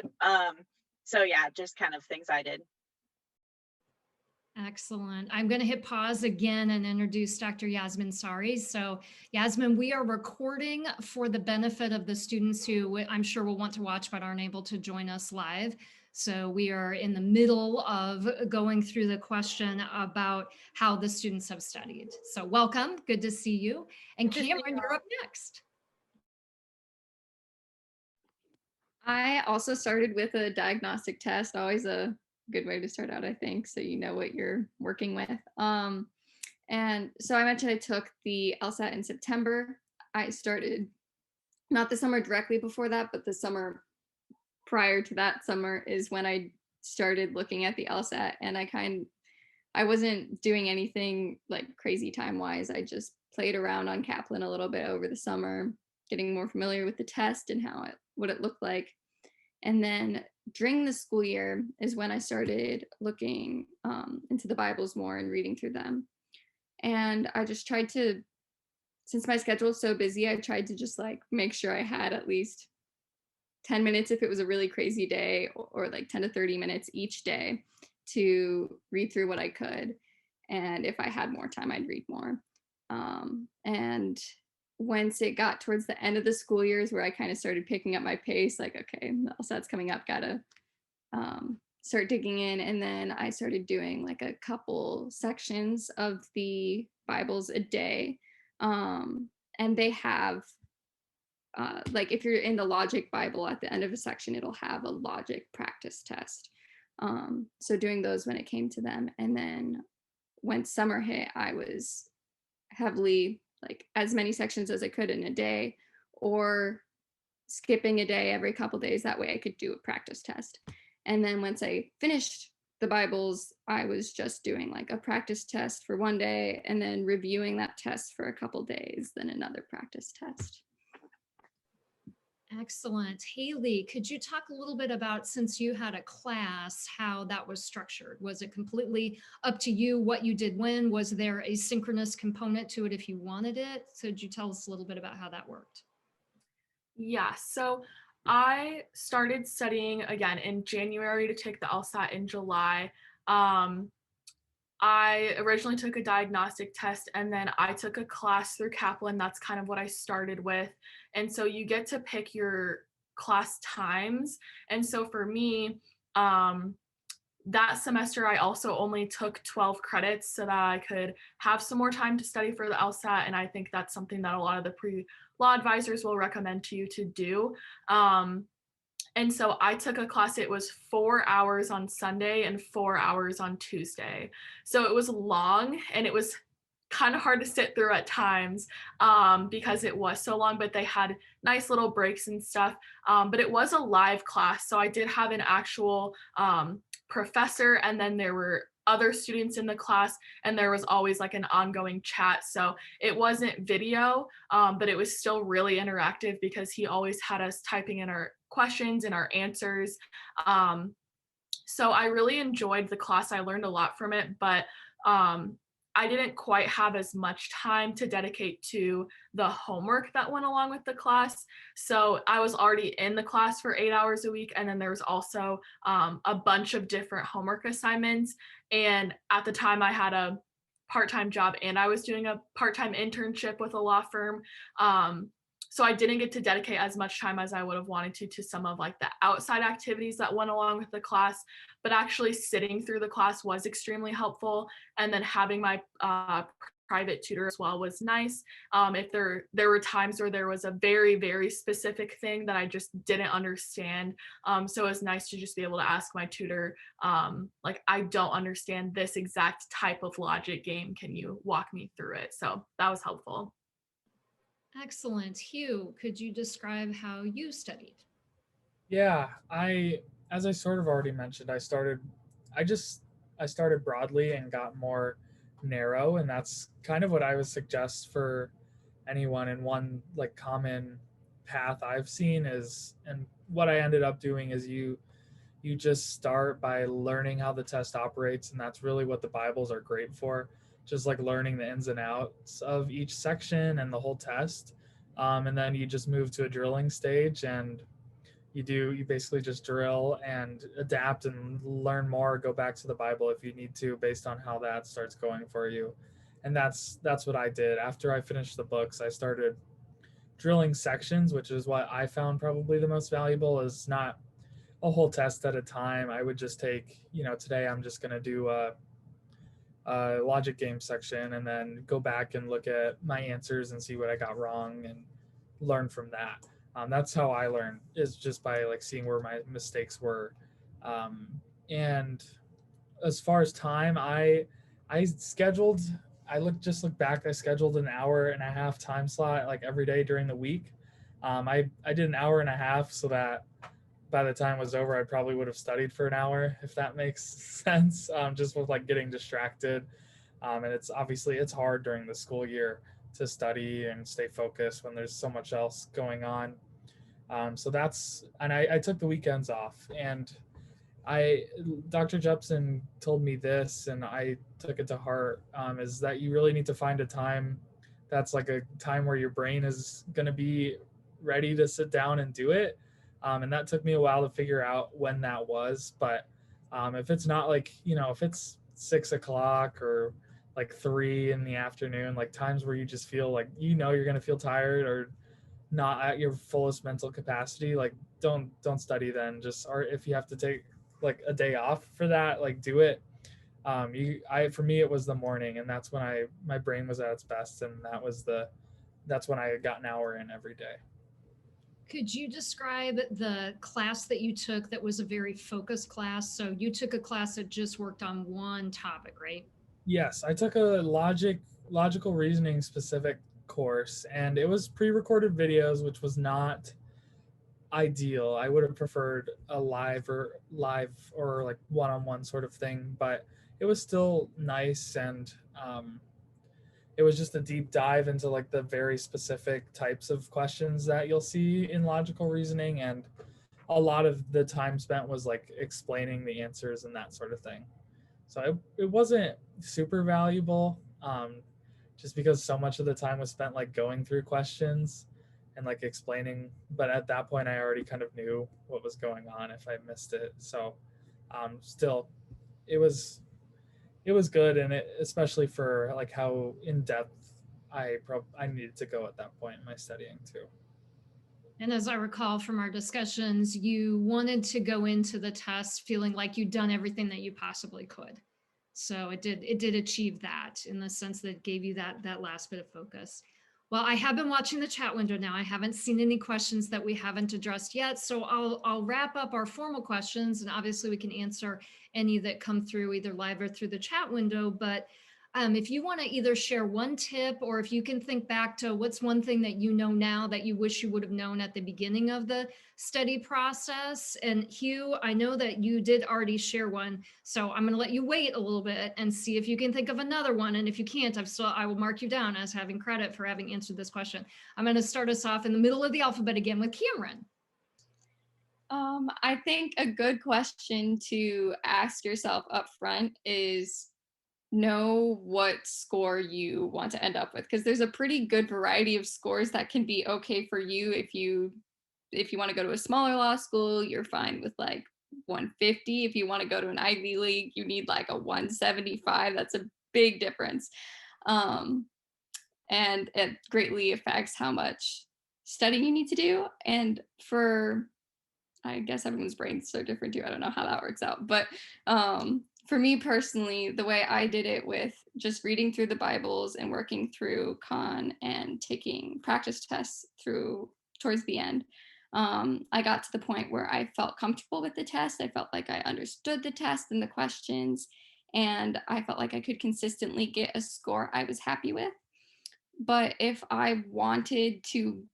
So yeah, just kind of things I did. Excellent. I'm going to hit pause again and introduce Dr. Yasmin Sari. So Yasmin, we are recording for the benefit of the students who I'm sure will want to watch but aren't able to join us live. So we are in the middle of going through the question about how the students have studied. So welcome. Good to see you. And Cameron, you're up next. I also started with a diagnostic test, always a good way to start out, I think, so you know what you're working with. And so I mentioned I took the LSAT in September. I started not the summer directly before that, but the summer prior to that summer is when I started looking at the LSAT, and I wasn't doing anything like crazy time-wise. I just played around on Kaplan a little bit over the summer, getting more familiar with the test and what it looked like. And then during the school year is when I started looking into the Bibles more and reading through them. And I just tried to, since my schedule is so busy, I tried to just like make sure I had at least 10 minutes if it was a really crazy day, or like 10 to 30 minutes each day to read through what I could. And if I had more time, I'd read more. And once it got towards the end of the school years where I kind of started picking up my pace, like, okay, the LSAT's coming up, gotta start digging in. And then I started doing like a couple sections of the Bibles a day. And they have, like if you're in the logic Bible, at the end of a section, it'll have a logic practice test. So doing those when it came to them. And then when summer hit, I was heavily like as many sections as I could in a day, or skipping a day every couple days. That way I could do a practice test. And then once I finished the Bibles, I was just doing like a practice test for one day and then reviewing that test for a couple days, then another practice test. Excellent. Haley, could you talk a little bit about, since you had a class, how that was structured? Was it completely up to you what you did when? Was there a synchronous component to it if you wanted it? So could you tell us a little bit about how that worked? Yeah, so I started studying again in January to take the LSAT in July. I originally took a diagnostic test and then I took a class through Kaplan. That's kind of what I started with. And so you get to pick your class times. And so for me, that semester, I also only took 12 credits so that I could have some more time to study for the LSAT. And I think that's something that a lot of the pre-law advisors will recommend to you to do. And so I took a class, it was 4 hours on Sunday and 4 hours on Tuesday. So it was long and it was kind of hard to sit through at times because it was so long, but they had nice little breaks and stuff. But it was a live class. So I did have an actual professor, and then there were other students in the class, and there was always like an ongoing chat. So it wasn't video, but it was still really interactive because he always had us typing in our questions and our answers. So I really enjoyed the class. I learned a lot from it, but I didn't quite have as much time to dedicate to the homework that went along with the class. So I was already in the class for 8 hours a week. And then there was also a bunch of different homework assignments. And at the time I had a part-time job and I was doing a part-time internship with a law firm. So I didn't get to dedicate as much time as I would have wanted to some of like the outside activities that went along with the class, but actually sitting through the class was extremely helpful. And then having my private tutor as well was nice. If there were times where there was a very, very specific thing that I just didn't understand. So it was nice to just be able to ask my tutor, like, I don't understand this exact type of logic game. Can you walk me through it? So that was helpful. Excellent. Hugh, could you describe how you studied? Yeah, as I sort of already mentioned, I started broadly and got more narrow, and that's kind of what I would suggest for anyone. And one like common path I've seen is, and what I ended up doing is you just start by learning how the test operates, and that's really what the Bibles are great for, just like learning the ins and outs of each section and the whole test. And then you just move to a drilling stage, and you basically just drill and adapt and learn more, go back to the Bible if you need to based on how that starts going for you. And that's what I did. After I finished the books, I started drilling sections, which is what I found probably the most valuable, is not a whole test at a time. I would just take, today I'm just going to do a logic game section and then go back and look at my answers and see what I got wrong and learn from that. That's how I learn, is just by like seeing where my mistakes were. And as far as time, I scheduled, look back, I scheduled an hour and a half time slot like every day during the week. I did an hour and a half so that by the time it was over, I probably would have studied for an hour, if that makes sense, just with like getting distracted. And it's hard during the school year, to study and stay focused when there's so much else going on. So that's, and I took the weekends off, and I, Dr. Jepson told me this, and I took it to heart, is that you really need to find a time that's like a time where your brain is going to be ready to sit down and do it. And that took me a while to figure out when that was. But if it's not like, if it's 6 o'clock or like 3 in the afternoon, like times where you just feel like, you're going to feel tired or not at your fullest mental capacity, like don't study then. Just, or if you have to take like a day off for that, like do it. For me it was the morning, and that's when my brain was at its best, and that's when I got an hour in every day. Could you describe the class that you took that was a very focused class? So you took a class that just worked on one topic, right? Yes, I took a logical reasoning specific course, and it was pre-recorded videos, which was not ideal. I would have preferred a live or like one-on-one sort of thing, but it was still nice. And it was just a deep dive into like the very specific types of questions that you'll see in logical reasoning, and a lot of the time spent was like explaining the answers and that sort of thing. So it wasn't super valuable, just because so much of the time was spent like going through questions and like explaining. But at that point, I already kind of knew what was going on if I missed it. So still, it was good, and especially for like how in depth I needed to go at that point in my studying too. And as I recall from our discussions, you wanted to go into the test feeling like you'd done everything that you possibly could. So it did achieve that in the sense that it gave you that last bit of focus. Well, I have been watching the chat window now. I haven't seen any questions that we haven't addressed yet. So I'll wrap up our formal questions, and obviously we can answer any that come through either live or through the chat window. But if you want to either share one tip, or if you can think back to what's one thing that you know now that you wish you would have known at the beginning of the study process. And Hugh, I know that you did already share one, so I'm going to let you wait a little bit and see if you can think of another one. And if you can't, I will mark you down as having credit for having answered this question. I'm going to start us off in the middle of the alphabet again with Cameron. I think a good question to ask yourself up front is know what score you want to end up with, because there's a pretty good variety of scores that can be okay for you. If you want to go to a smaller law school, you're fine with like 150. If you want to go to an Ivy League, you need like a 175. That's a big difference. And it greatly affects how much studying you need to do. And I guess everyone's brain's so different too. I don't know how that works out. But for me personally, the way I did it with just reading through the Bibles and working through Khan and taking practice tests towards the end, I got to the point where I felt comfortable with the test. I felt like I understood the test and the questions, and I felt like I could consistently get a score I was happy with. But if I wanted to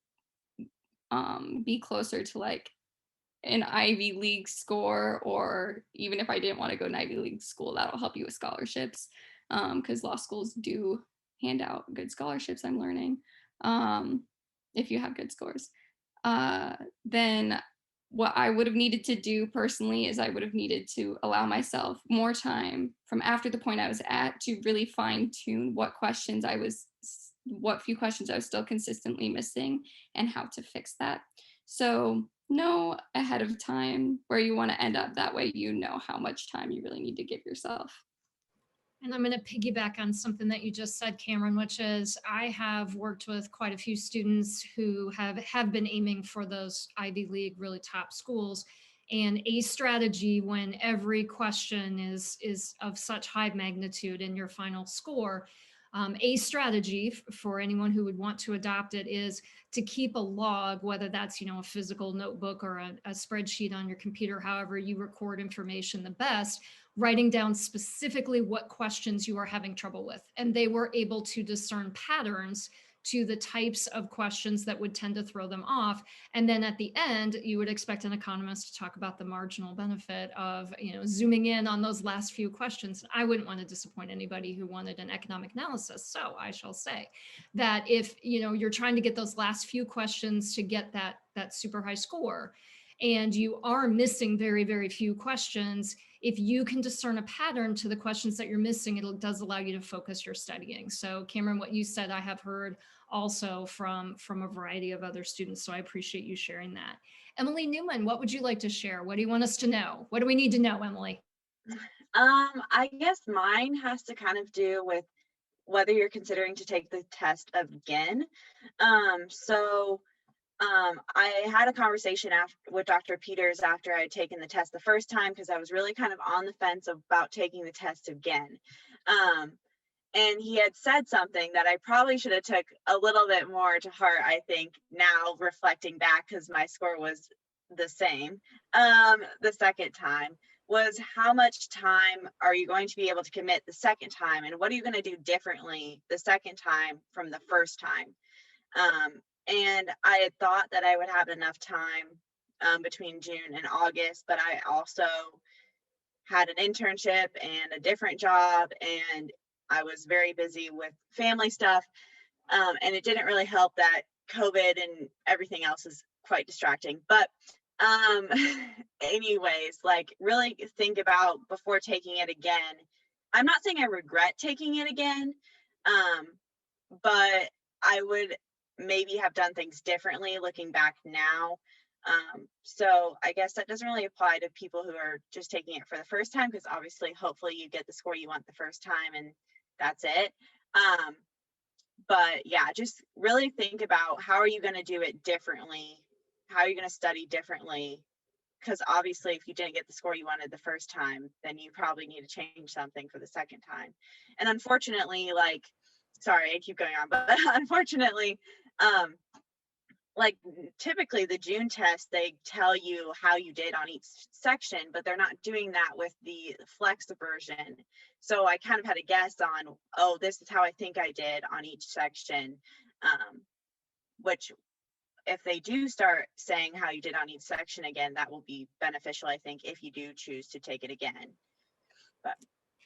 be closer to like an Ivy League score, or even if I didn't want to go to an Ivy League school, that'll help you with scholarships, because law schools do hand out good scholarships, I'm learning, if you have good scores. Then what I would have needed to do personally is I would have needed to allow myself more time from after the point I was at to really fine tune what few questions I was still consistently missing and how to fix that. So know ahead of time where you want to end up. That way you know how much time you really need to give yourself. And I'm going to piggyback on something that you just said, Cameron, which is I have worked with quite a few students who have been aiming for those Ivy League really top schools. And a strategy when every question is of such high magnitude in your final score, a strategy for anyone who would want to adopt it is to keep a log, whether that's, a physical notebook or a spreadsheet on your computer, however you record information the best, writing down specifically what questions you are having trouble with. And they were able to discern patterns to the types of questions that would tend to throw them off. And then at the end, you would expect an economist to talk about the marginal benefit of, zooming in on those last few questions. I wouldn't want to disappoint anybody who wanted an economic analysis. So I shall say that if, you're trying to get those last few questions to get that super high score, and you are missing very, very few questions, if you can discern a pattern to the questions that you're missing, it does allow you to focus your studying. So Cameron, what you said, I have heard also from a variety of other students. So I appreciate you sharing that. Emily Newman, what would you like to share? What do you want us to know? What do we need to know, Emily? I guess mine has to kind of do with whether you're considering to take the test again. I had a conversation with Dr. Peters after I had taken the test the first time, because I was really kind of on the fence about taking the test again. And he had said something that I probably should have took a little bit more to heart, I think, now reflecting back, because my score was the same the second time, was how much time are you going to be able to commit the second time, and what are you going to do differently the second time from the first time? And I had thought that I would have enough time between June and August, but I also had an internship and a different job, and I was very busy with family stuff. And it didn't really help that COVID and everything else is quite distracting. But anyways, like, really think about before taking it again. I'm not saying I regret taking it again, but I would maybe have done things differently looking back now. So I guess that doesn't really apply to people who are just taking it for the first time, because obviously, hopefully you get the score you want the first time and that's it. But yeah, just really think about how are you going to do it differently? How are you going to study differently? Because obviously, if you didn't get the score you wanted the first time, then you probably need to change something for the second time. And unfortunately, sorry, I keep going on, but unfortunately, typically the June test, they tell you how you did on each section, but they're not doing that with the flex version. So I kind of had a guess on, oh, this is how I think I did on each section, which if they do start saying how you did on each section again, that will be beneficial, I think, if you do choose to take it again. But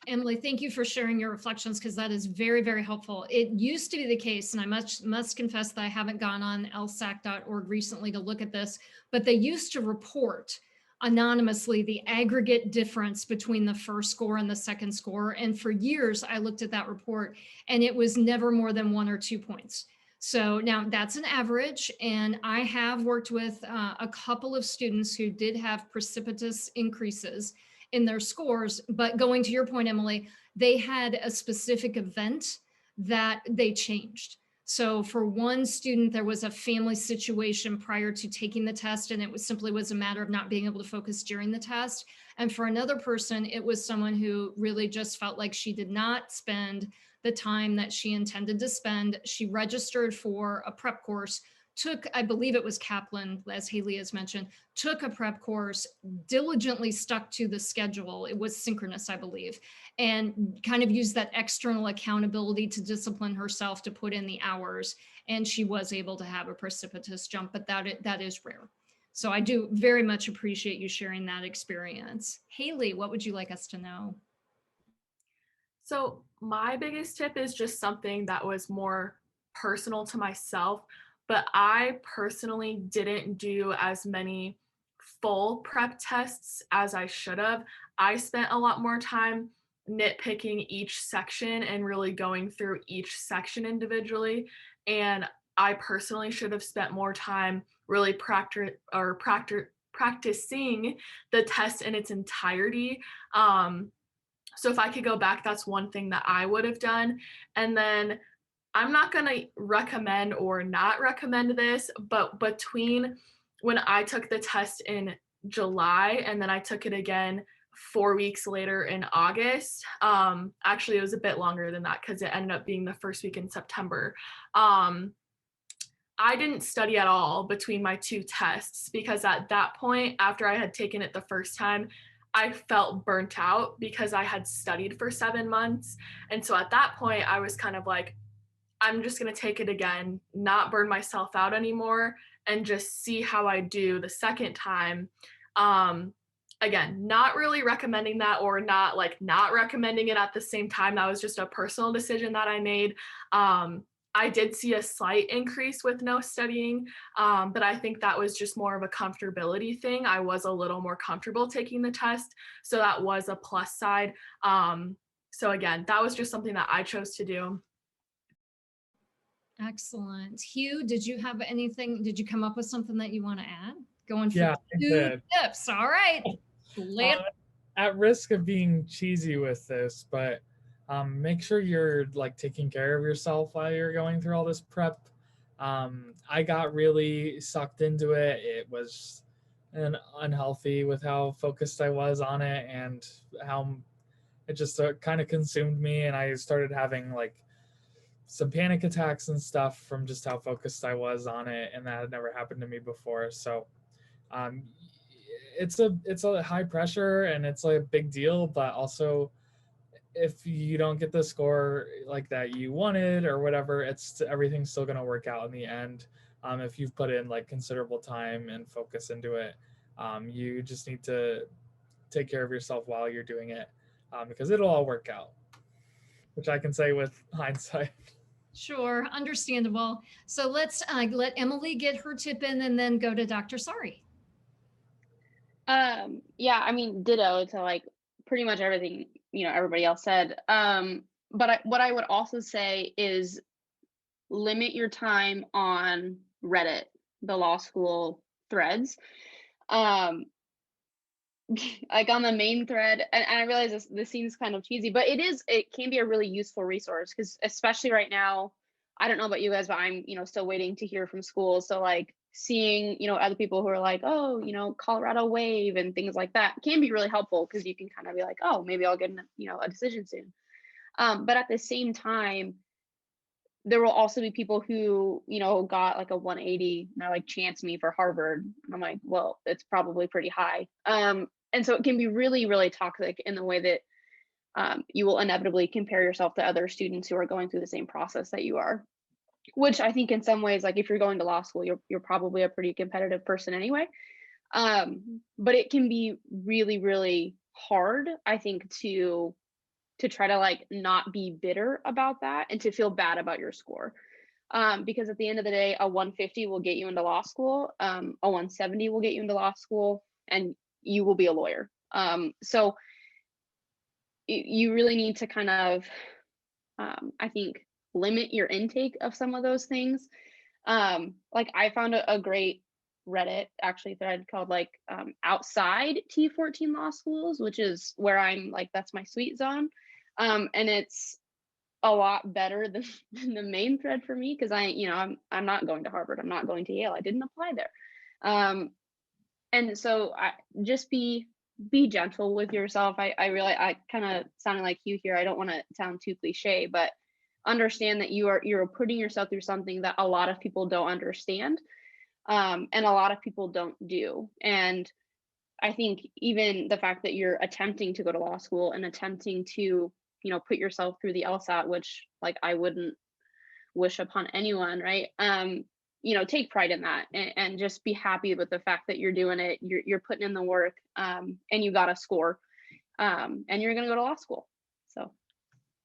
Emily, thank you for sharing your reflections, because that is very, very helpful. It used to be the case, and I must confess that I haven't gone on lsac.org recently to look at this, but they used to report anonymously the aggregate difference between the first score and the second score. And for years, I looked at that report, and it was never more than 1 or 2 points. So now that's an average, and I have worked with a couple of students who did have precipitous increases in their scores. But going to your point, Emily, they had a specific event that they changed. So for one student, there was a family situation prior to taking the test, and it simply was a matter of not being able to focus during the test. And for another person, it was someone who really just felt like she did not spend the time that she intended to spend. She registered for a prep course, I believe it was Kaplan, as Haley has mentioned, took a prep course, diligently stuck to the schedule. It was synchronous, I believe, and kind of used that external accountability to discipline herself to put in the hours. And she was able to have a precipitous jump, but that is rare. So I do very much appreciate you sharing that experience. Haley, what would you like us to know? So my biggest tip is just something that was more personal to myself, but I personally didn't do as many full prep tests as I should have. I spent a lot more time nitpicking each section and really going through each section individually. And I personally should have spent more time really practicing the test in its entirety. So if I could go back, that's one thing that I would have done. And then I'm not going to recommend or not recommend this, but between when I took the test in July and then I took it again 4 weeks later in August, actually it was a bit longer than that because it ended up being the first week in September. I didn't study at all between my 2 tests because at that point, after I had taken it the first time, I felt burnt out because I had studied for 7 months. And so at that point, I was kind of like, I'm just going to take it again, not burn myself out anymore, and just see how I do the second time. Again, not really recommending that, or not recommending it at the same time. That was just a personal decision that I made. I did see a slight increase with no studying, but I think that was just more of a comfortability thing. I was a little more comfortable taking the test, so that was a plus side. So again, that was just something that I chose to do. Excellent. Hugh, did you have anything? Did you come up with something that you want to add? Going for Yeah, I 2 did. tips. All right. Lay it. At risk of being cheesy with this, but make sure you're like taking care of yourself while you're going through all this prep. I got really sucked into it. It was unhealthy with how focused I was on it, and how it just kind of consumed me, and I started having like some panic attacks and stuff from just how focused I was on it, and that had never happened to me before. So um, it's a high pressure and it's like a big deal, but also if you don't get the score like that you wanted or whatever, it's everything's still going to work out in the end. If you've put in like considerable time and focus into it, you just need to take care of yourself while you're doing it, because it'll all work out, which I can say with hindsight. Sure. Understandable. So let's let Emily get her tip in and then go to Dr. Sari. Yeah, I mean, ditto to like pretty much everything, everybody else said. But what I would also say is limit your time on Reddit, the law school threads. Like on the main thread, and I realize this seems kind of cheesy, but it can be a really useful resource, because especially right now, I don't know about you guys, but I'm still waiting to hear from schools. So like seeing other people who are like, oh, Colorado wave and things like that can be really helpful, because you can kind of be like, oh, maybe I'll get a decision soon. But at the same time, there will also be people who got like a 180 and they're like, chance me for Harvard, and I'm like, well, it's probably pretty high. And so it can be really, really toxic in the way that you will inevitably compare yourself to other students who are going through the same process that you are, which I think in some ways, like if you're going to law school, you're probably a pretty competitive person anyway. But it can be really, really hard, I think, to try to like not be bitter about that and to feel bad about your score. Because at the end of the day, a 150 will get you into law school, a 170 will get you into law school, and you will be a lawyer. So you really need to kind of, I think, limit your intake of some of those things. Like I found a great Reddit actually thread called like outside T14 law schools, which is where I'm like, that's my sweet zone. And it's a lot better than the main thread for me, because I'm not going to Harvard, I'm not going to Yale, I didn't apply there. And so just be gentle with yourself. I realize I kind of sounded like you here. I don't want to sound too cliche, but understand that you're putting yourself through something that a lot of people don't understand, and a lot of people don't do. And I think even the fact that you're attempting to go to law school and attempting to put yourself through the LSAT, which like I wouldn't wish upon anyone, right? Take pride in that, and just be happy with the fact that you're doing it, you're putting in the work, and you got a score, and you're going to go to law school. So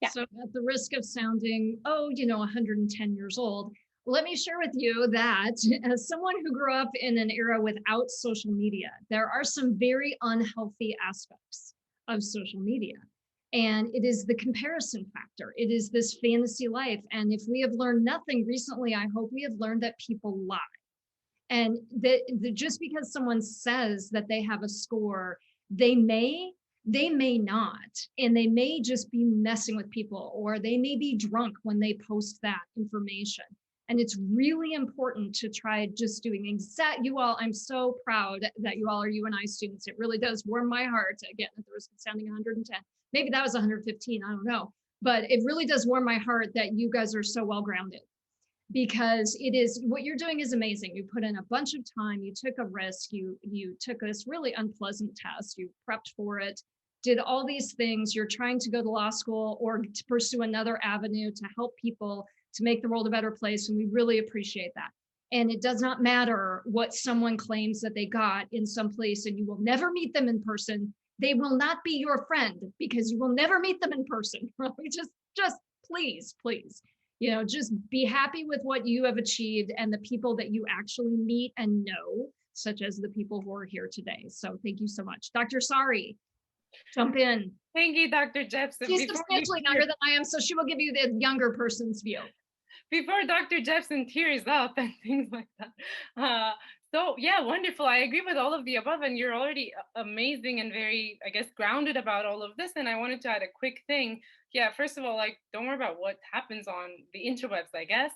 yeah. So at the risk of sounding 110 years old, let me share with you that as someone who grew up in an era without social media, there are some very unhealthy aspects of social media. And it is the comparison factor. It is this fantasy life. And if we have learned nothing recently, I hope we have learned that people lie. And that just because someone says that they have a score, they may not, and they may just be messing with people, or they may be drunk when they post that information. And it's really important to try just doing you all. I'm so proud that you all are UNI students. It really does warm my heart, again, at the risk of sounding 110. Maybe that was 115, I don't know. But it really does warm my heart that you guys are so well grounded, because it is, what you're doing is amazing. You put in a bunch of time, you took a risk, you took this really unpleasant test, you prepped for it, did all these things. You're trying to go to law school or to pursue another avenue to help people to make the world a better place. And we really appreciate that. And it does not matter what someone claims that they got in some place, and you will never meet them in person. They will not be your friend because you will never meet them in person. Just please, just be happy with what you have achieved and the people that you actually meet and know, such as the people who are here today. So thank you so much. Dr. Sari, jump in. Thank you, Dr. Jepson. She's substantially younger than I am, so she will give you the younger person's view. Before Dr. Jepson tears up and things like that. So yeah, wonderful. I agree with all of the above, and you're already amazing and very, I guess, grounded about all of this. And I wanted to add a quick thing. Yeah, first of all, like, don't worry about what happens on the interwebs, I guess.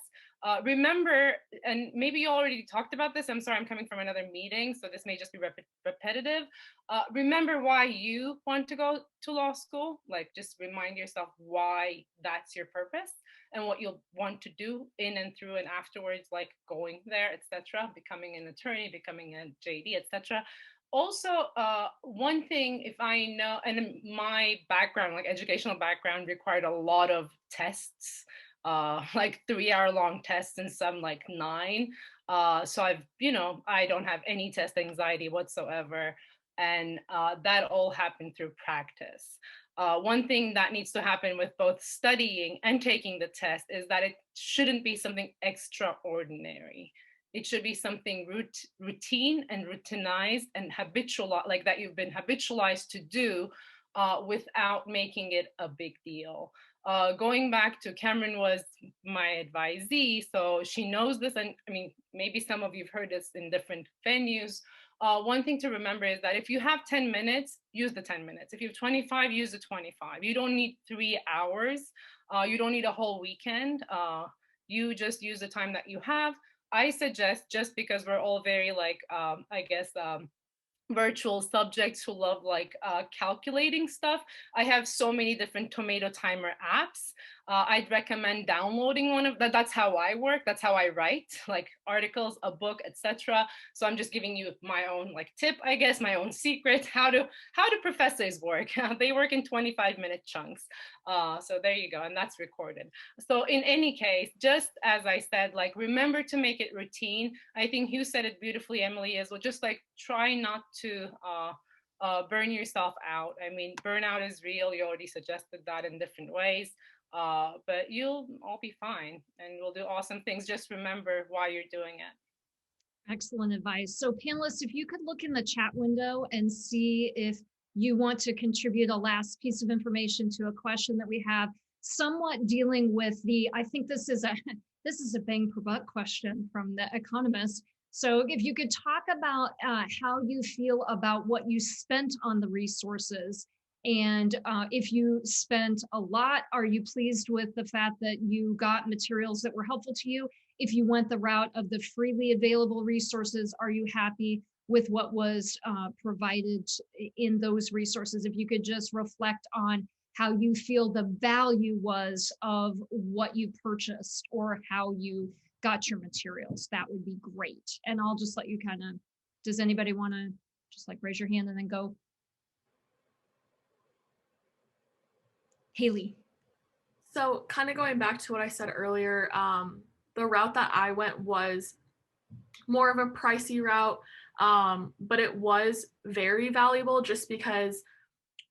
Remember, and maybe you already talked about this. I'm sorry, I'm coming from another meeting, so this may just be repetitive. Remember why you want to go to law school. Like, just remind yourself why that's your purpose and what you'll want to do in and through and afterwards, like going there, etc., becoming an attorney, becoming a JD, etc. Also, one thing, if I know, and my background, like educational background, required a lot of tests, like 3-hour-long tests and some like 9. So I don't have any test anxiety whatsoever. And that all happened through practice. One thing that needs to happen with both studying and taking the test is that it shouldn't be something extraordinary. It should be something routine and routinized and habitual, like that you've been habitualized to do without making it a big deal. Going back to Cameron was my advisee, so she knows this. And I mean, maybe some of you've heard this in different venues. One thing to remember is that if you have 10 minutes, use the 10 minutes. If you have 25, use the 25. You don't need 3 hours. You don't need a whole weekend. You just use the time that you have. I suggest, just because we're all very like, I guess, virtual subjects who love like calculating stuff. I have so many different tomato timer apps. I'd recommend downloading one of that. That's how I work. That's how I write, like articles, a book, etc. So I'm just giving you my own like tip, I guess, my own secret, how do professors work. They work in 25-minute chunks. So there you go, and that's recorded. So in any case, just as I said, like remember to make it routine. I think Hugh said it beautifully, Emily, as well. Just like try not to burn yourself out. I mean, burnout is real. You already suggested that in different ways. But you'll all be fine and we'll do awesome things. Just remember why you're doing it. Excellent advice. So panelists, if you could look in the chat window and see if you want to contribute a last piece of information to a question that we have, somewhat dealing with I think this is a bang per buck question from the Economist. So if you could talk about how you feel about what you spent on the resources. And if you spent a lot, are you pleased with the fact that you got materials that were helpful to you? If you went the route of the freely available resources, are you happy with what was provided in those resources? If you could just reflect on how you feel the value was of what you purchased or how you got your materials, that would be great. And I'll just let you kind of, does anybody want to just like raise your hand and then go? Haley. So kind of going back to what I said earlier, the route that I went was more of a pricey route, but it was very valuable just because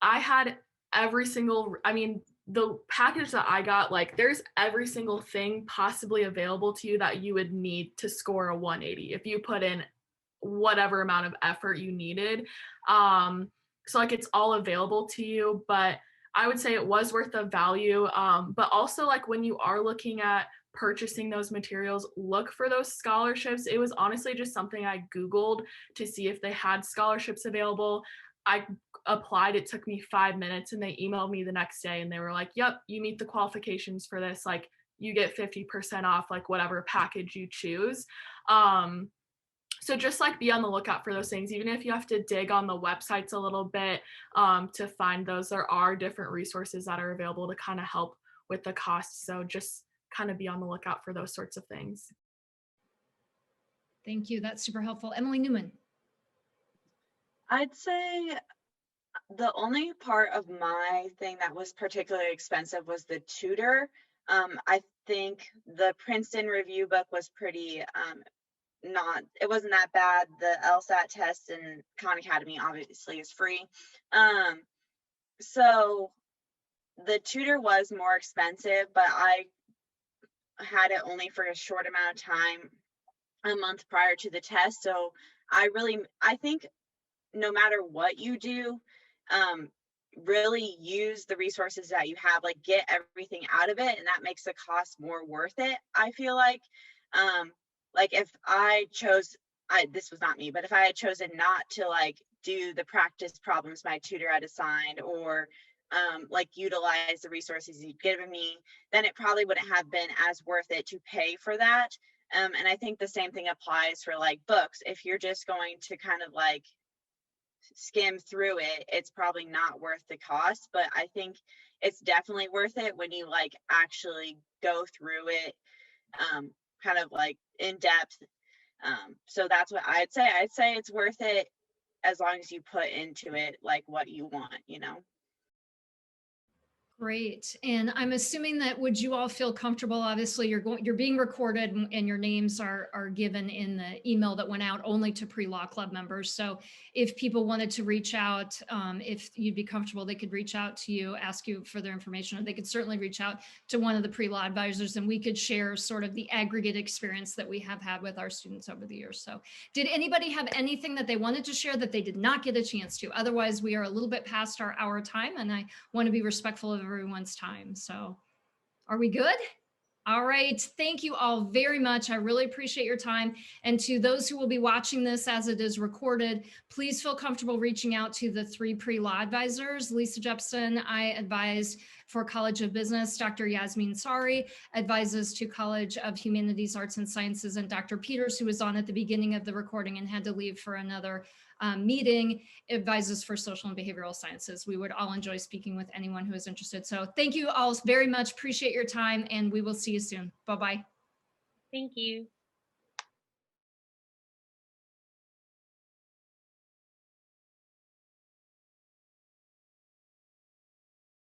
I had the package that I got, like there's every single thing possibly available to you that you would need to score a 180 if you put in whatever amount of effort you needed. So like it's all available to you, but I would say it was worth the value. But also like when you are looking at purchasing those materials, look for those scholarships. It was honestly just something I Googled to see if they had scholarships available. I applied, it took me 5 minutes and they emailed me the next day and they were like, yep, you meet the qualifications for this. Like you get 50% off, like whatever package you choose. So just like be on the lookout for those things, even if you have to dig on the websites a little bit to find those. There are different resources that are available to kind of help with the cost. So just kind of be on the lookout for those sorts of things. Thank you. That's super helpful. Emily Newman. I'd say the only part of my thing that was particularly expensive was the tutor. I think the Princeton review book was pretty, it wasn't that bad. The LSAT test and Khan Academy obviously is free. So the tutor was more expensive, but I had it only for a short amount of time, a month prior to the test. So I think no matter what you do, really use the resources that you have, like get everything out of it, and that makes the cost more worth it. I feel like if I chose, this was not me, but if I had chosen not to like do the practice problems my tutor had assigned, or like utilize the resources he'd given me, then it probably wouldn't have been as worth it to pay for that. And I think the same thing applies for like books. If you're just going to kind of like skim through it, it's probably not worth the cost. But I think it's definitely worth it when you like actually go through it, kind of like in depth. So that's what I'd say. I'd say it's worth it as long as you put into it like what you want, you know. Great. And I'm assuming that, would you all feel comfortable? Obviously, you're being recorded, and your names are given in the email that went out only to pre-law club members. So if people wanted to reach out, if you'd be comfortable, they could reach out to you, ask you for their information, or they could certainly reach out to one of the pre-law advisors, and we could share sort of the aggregate experience that we have had with our students over the years. So did anybody have anything that they wanted to share that they did not get a chance to? Otherwise, we are a little bit past our hour time, and I want to be respectful of everyone's time. So are we good? All right. Thank you all very much. I really appreciate your time. And to those who will be watching this as it is recorded, please feel comfortable reaching out to the 3 pre-law advisors. Lisa Jepson, I advise for College of Business. Dr. Yasmin Sari advises to College of Humanities, Arts, and Sciences. And Dr. Peters, who was on at the beginning of the recording and had to leave for another meeting, advises for Social and Behavioral Sciences. We would all enjoy speaking with anyone who is interested. So thank you all very much. Appreciate your time, and we will see you soon. Bye-bye. Thank you.